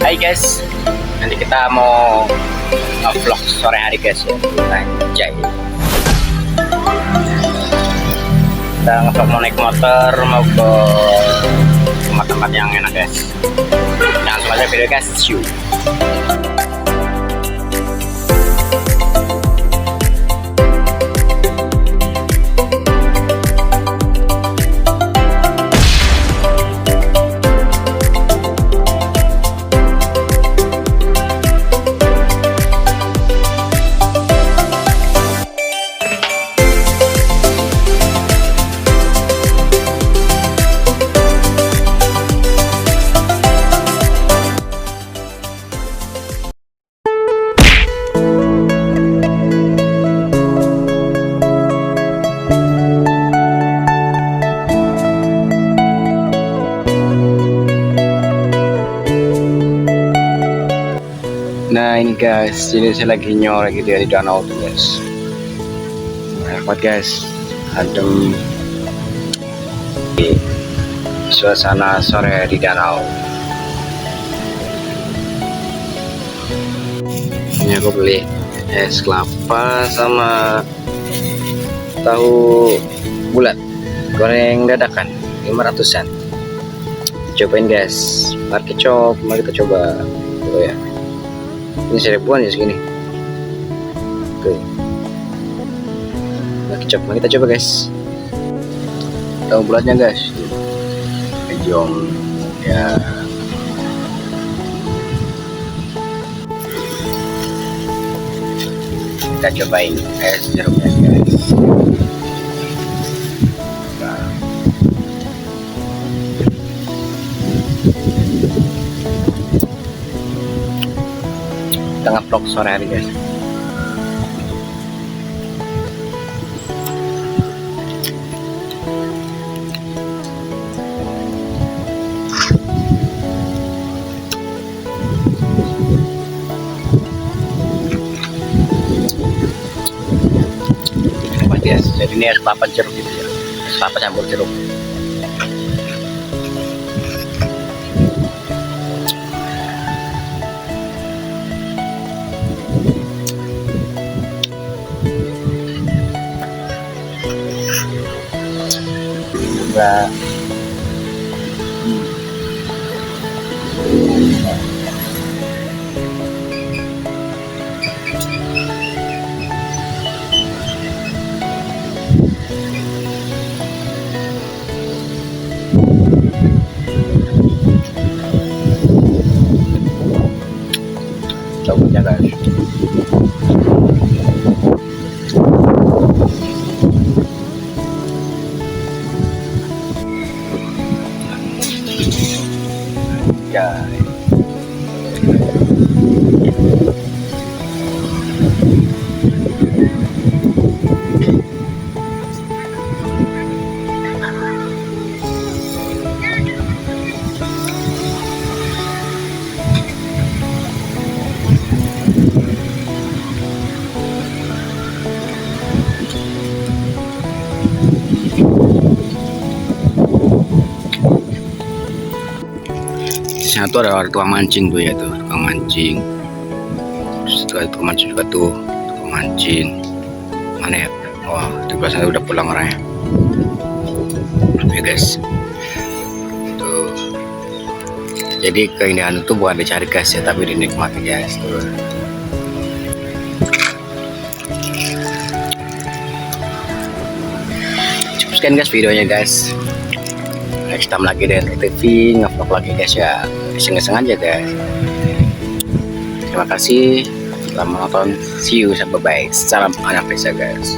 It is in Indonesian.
Hai guys, nanti kita mau vlog sore hari guys ya. Anjay. Kita ngevlog mau naik motor, mau ke tempat-tempat yang enak guys. Jangan lupa like video guys, see you. Nah ini guys, ini saya lagi nyor gitu ya di danau tuh guys. Enak banget guys, adem. Suasana sore di danau. Ini aku beli es kelapa sama tahu bulat goreng dadakan 500-an. Cobain guys, mari kita coba. Oh ya. Ini 1000-an ya segini. Oke. Mari kita coba guys. Tahu bulatnya guys. Kejong ya. Kita cobain es jeruknya guys. Tengah vlog sore hari guys. Guys, jadi ini es kelapa jeruk gitu ya. Es kelapa campur jeruk. Juga coba guys. Di sana tuh ada tukang mancing tuh ya, tuh tukang mancing. Terus itu ada tukang mancing juga tuh, tukang mancing. Mana ya? Wah, di belah sana udah pulang orangnya. Oke guys. Tuh. Jadi keindahan itu bukan dicari guys ya, tapi dinikmati guys. Tuh. Cukup sekian guys videonya guys. Next time lagi dari TV ngevlog lagi guys ya, iseng-iseng aja guys. Terima kasih telah menonton, see you, bye bye, salam anak desa guys.